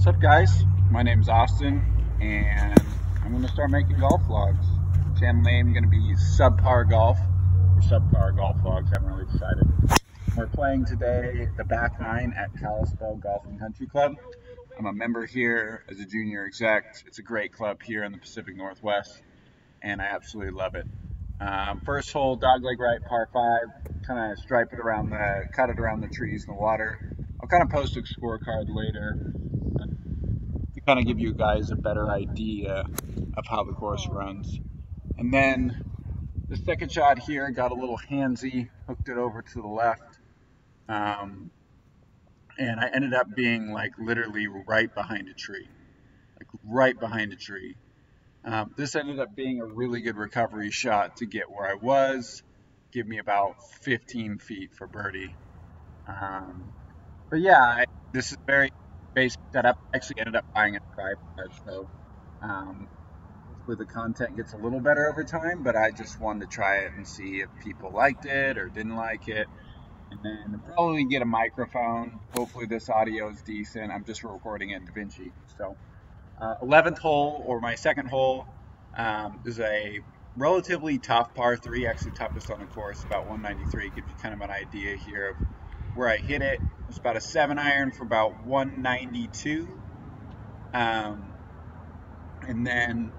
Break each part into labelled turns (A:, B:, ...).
A: What's up, guys? My name's Austin, and I'm going to start making golf vlogs. Channel name going to be Subpar Golf, or Subpar Golf Vlogs. I haven't really decided. We're playing today the back nine at Kalispell Golf and Country Club. I'm a member here as a junior exec. It's a great club here in the Pacific Northwest, and I absolutely love it. First hole, dogleg right, par 5. Kind of stripe it around cut it around the trees and the water. I'll kind of post a scorecard later to kind of give you guys a better idea of how the course runs. And then the second shot here got a little handsy, hooked it over to the left, and I ended up being like literally right behind a tree, this ended up being a really good recovery shot to get where I was, give me about 15 feet for birdie. But yeah, this is very basic setup. I actually ended up buying a tripod, so hopefully the content gets a little better over time, but I just wanted to try it and see if people liked it or didn't like it. And then probably get a microphone. Hopefully this audio is decent. I'm just recording it in DaVinci. So 11th hole, or my second hole, is a relatively tough par 3, actually toughest on the course, about 193. Gives you kind of an idea here of where I hit it. It's about a 7-iron for about 192. And then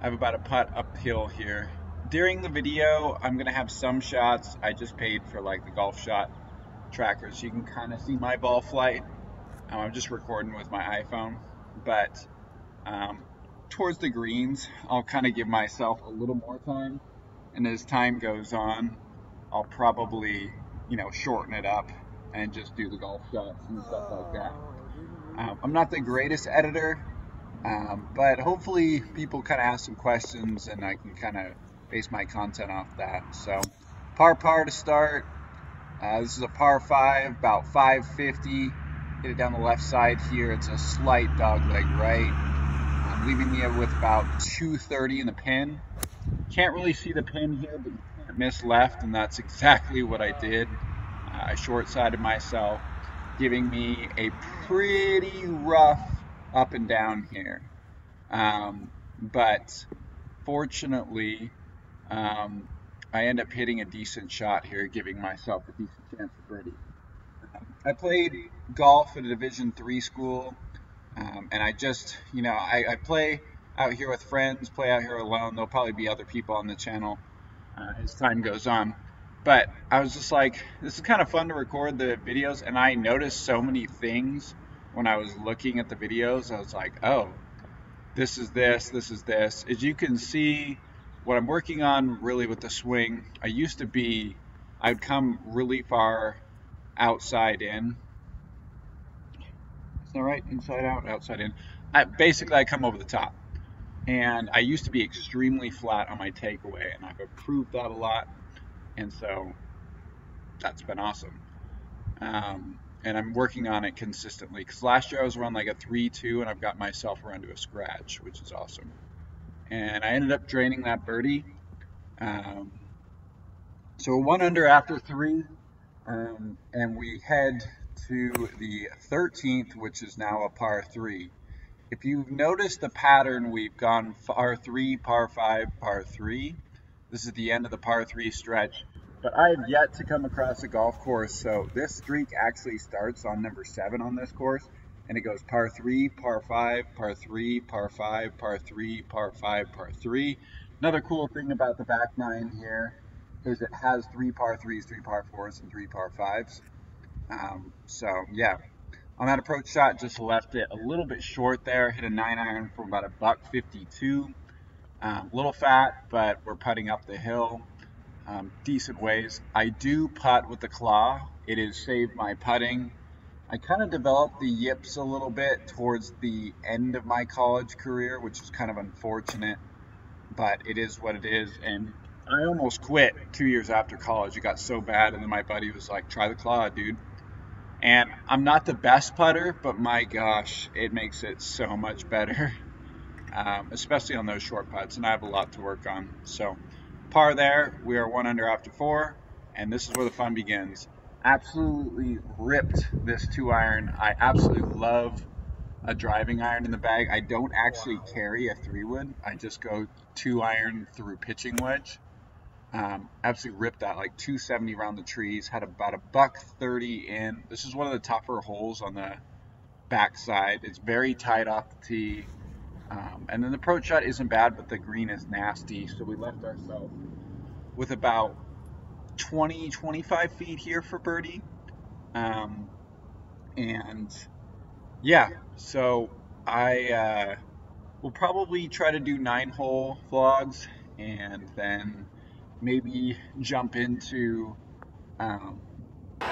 A: I have about a putt uphill here. During the video, I'm going to have some shots. I just paid for like the golf shot tracker, so you can kind of see my ball flight. I'm just recording with my iPhone, but towards the greens, I'll kind of give myself a little more time, and as time goes on, I'll probably, shorten it up and just do the golf shots and stuff like that. I'm not the greatest editor, but hopefully people kind of ask some questions and I can kind of base my content off that. So par to start. This is a par 5, about 550. Hit it down the left side here. It's a slight dogleg right, leaving me with about 230 in the pin. Can't really see the pin here, but you can't miss left, and that's exactly what I did. I short-sided myself, giving me a pretty rough up and down here. But fortunately, I end up hitting a decent shot here, giving myself a decent chance for birdie. I played golf at a Division III school, and I just, I play out here with friends, play out here alone. There'll probably be other people on the channel as time goes on. But I was just like, this is kind of fun to record the videos, and I noticed so many things when I was looking at the videos. I was like, oh, this is this, this is this. As you can see, what I'm working on really with the swing, I'd come really far outside in. Is that right? Inside out, outside in. Basically, I come over the top. And I used to be extremely flat on my takeaway, and I've improved that a lot. And so that's been awesome. And I'm working on it consistently, because last year I was around like a 3-2, and I've got myself around to a scratch, which is awesome. And I ended up draining that birdie. So 1 under after 3, and we head to the 13th, which is now a par 3. If you've noticed the pattern, we've gone par 3, par 5, par 3. This is the end of the par 3 stretch, but I have yet to come across a golf course. So this streak actually starts on number 7 on this course, and it goes par 3, par 5, par 3, par 5, par 3, par 5, par 3. Another cool thing about the back nine here is it has 3 par 3s, 3 par 4s, and 3 par 5s. So yeah, on that approach shot, just left it a little bit short there. Hit a 9-iron from about a $152. A little fat, but we're putting up the hill decent ways. I do putt with the claw. It has saved my putting. I kind of developed the yips a little bit towards the end of my college career, which is kind of unfortunate, but it is what it is. And I almost quit 2 years after college. It got so bad, and then my buddy was like, try the claw, dude. And I'm not the best putter, but my gosh, it makes it so much better, especially on those short putts, and I have a lot to work on. So par there, we are 1 under after 4, and this is where the fun begins. Absolutely ripped this 2-iron. I absolutely love a driving iron in the bag. I don't actually carry a 3-wood. I just go 2-iron through pitching wedge. Absolutely ripped that, like 270 around the trees. Had about a $130 in. This is one of the tougher holes on the backside. It's very tight off the tee. And then the approach shot isn't bad, but the green is nasty. So we left ourselves with about 25 feet here for birdie. And yeah, so I will probably try to do 9-hole vlogs and then maybe jump into um, 2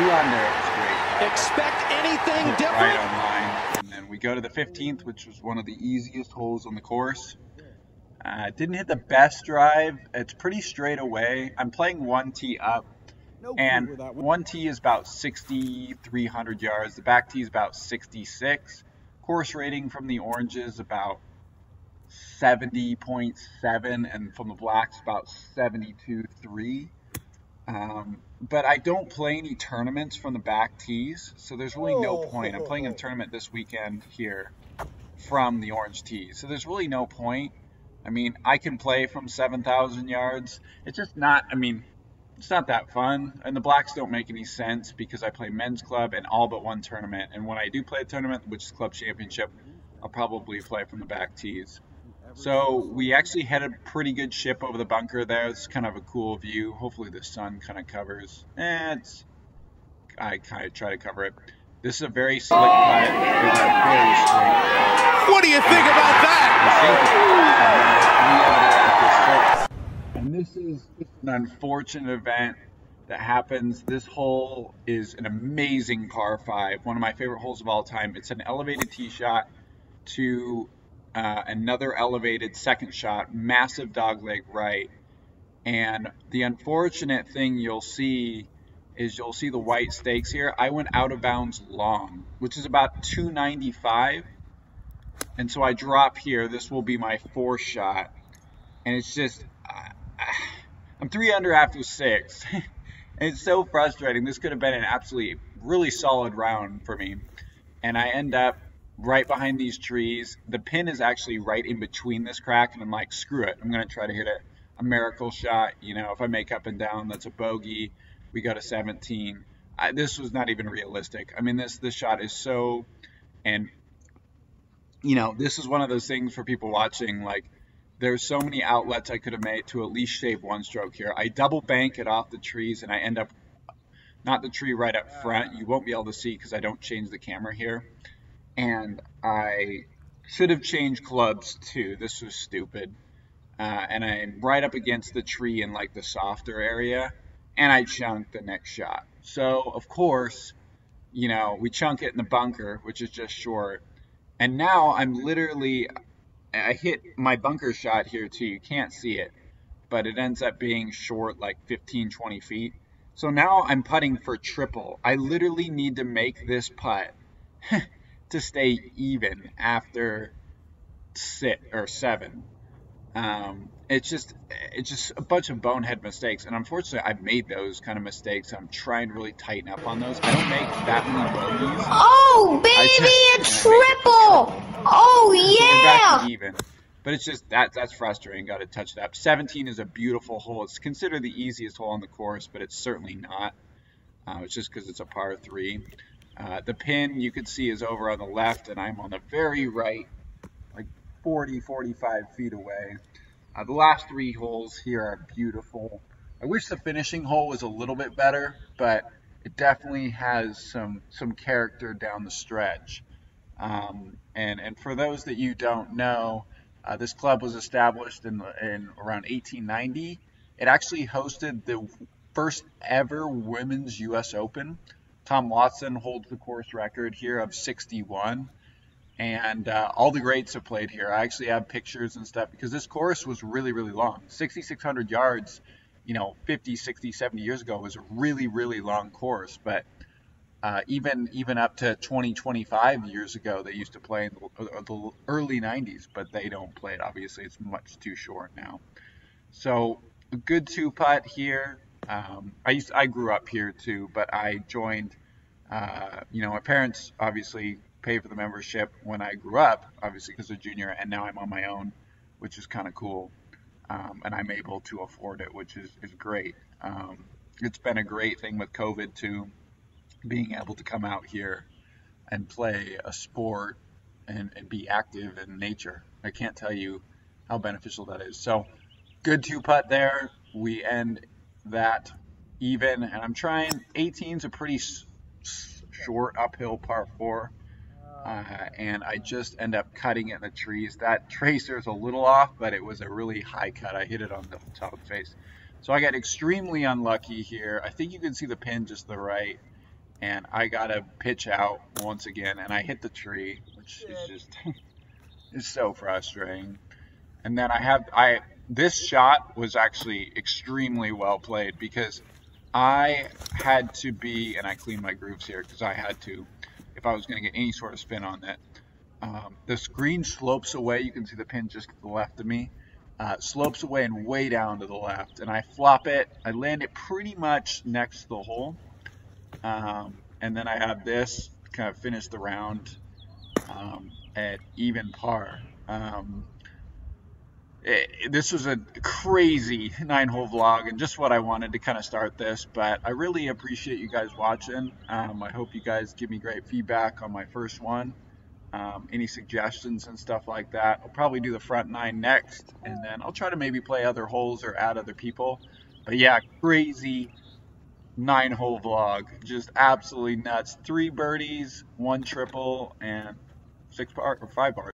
A: on there. It's great.
B: Expect anything different?
A: Right on line. And then we go to the 15th, which was one of the easiest holes on the course. Didn't hit the best drive. It's pretty straight away. I'm playing 1 tee up. And 1 tee is about 6,300 yards. The back tee is about 66. Course rating from the oranges about 70.7, and from the blacks about 72.3. But I don't play any tournaments from the back tees, so there's really no point. I'm playing a tournament this weekend here from the orange tees, so there's really no point. I mean, I can play from 7,000 yards. It's just not, I mean, it's not that fun. And the blacks don't make any sense because I play men's club and all but 1 tournament. And when I do play a tournament, which is club championship, I'll probably play from the back tees. So we actually had a pretty good ship over the bunker there. It's kind of a cool view. Hopefully the sun kind of covers. I kind of try to cover it. This is a very slick putt. It's a very straight.
B: What do you think about that?
A: And this is an unfortunate event that happens. This hole is an amazing par 5, one of my favorite holes of all time. It's an elevated tee shot to another elevated second shot, massive dogleg right. And the unfortunate thing you'll see is you'll see the white stakes here. I went out of bounds long, which is about 295. And so I drop here. This will be my 4th shot. And it's just, I'm 3 under after 6. And it's so frustrating. This could have been an absolutely really solid round for me. And I end up right behind these trees. The pin is actually right in between this crack. And I'm like, screw it. I'm going to try to hit a miracle shot. You know, if I make up and down, that's a bogey. We go to 17. This was not even realistic. I mean, this shot is so, and you know, this is one of those things for people watching, like, there's so many outlets I could have made to at least shave 1 stroke here. I double bank it off the trees, and I end up, not the tree right up front. You won't be able to see because I don't change the camera here. And I should have changed clubs too. This was stupid. And I'm right up against the tree in like the softer area, and I chunked the next shot. So, of course, you know, we chunk it in the bunker, which is just short. And now I'm literally, I hit my bunker shot here too. You can't see it, but it ends up being short, like 15, 20 feet. So now I'm putting for triple. I literally need to make this putt to stay even after 6 or 7. It's just a bunch of bonehead mistakes, and unfortunately I've made those kind of mistakes. I'm trying to really tighten up on those. I don't make that many bogeys.
C: Oh baby, a triple! Oh yeah!
A: So we're back to even. But it's just that's frustrating. Got to touch it up. 17 is a beautiful hole. It's considered the easiest hole on the course, but it's certainly not. It's just because it's a par 3. The pin you could see is over on the left, and I'm on the very right, like 40, 45 feet away. The last 3 holes here are beautiful. I wish the finishing hole was a little bit better, but it definitely has some character down the stretch. And for those that you don't know, this club was established in around 1890. It actually hosted the first ever women's U.S. Open. Tom Watson holds the course record here of 61. And all the greats have played here. I actually have pictures and stuff because this course was really, really long. 6,600 yards, you know, 50, 60, 70 years ago was a really, really long course. But even up to 20, 25 years ago, they used to play in the early 90s, but they don't play it. Obviously, it's much too short now. So a good 2-putt here. I grew up here too, but I joined You know, my parents obviously paid for the membership when I grew up, obviously because of junior, and now I'm on my own, which is kind of cool. And I'm able to afford it, which is great. It's been a great thing with COVID too, being able to come out here and play a sport and be active in nature. I can't tell you how beneficial that is. So good two putt there. We end that even, and I'm trying. 18's a pretty short uphill par four, and I just end up cutting it in the trees. That tracer's a little off, but it was a really high cut. I hit it on the top of the face. So I got extremely unlucky here. I think you can see the pin just to the right, and I got to pitch out once again, and I hit the tree, which is just is so frustrating. And then this shot was actually extremely well played because I had to be, and I cleaned my grooves here because I had to, if I was going to get any sort of spin on it. The screen slopes away. You can see the pin just to the left of me. Slopes away and way down to the left. And I flop it. I land it pretty much next to the hole. And then I have this kind of finish the round at even par. This was a crazy 9-hole vlog and just what I wanted to kind of start this, but I really appreciate you guys watching. I hope you guys give me great feedback on my first one. Any suggestions and stuff like that. I'll probably do the front 9 next, and then I'll try to maybe play other holes or add other people. But yeah, crazy 9-hole vlog. Just absolutely nuts. 3 birdies, 1 triple, and 6 par or 5 bars.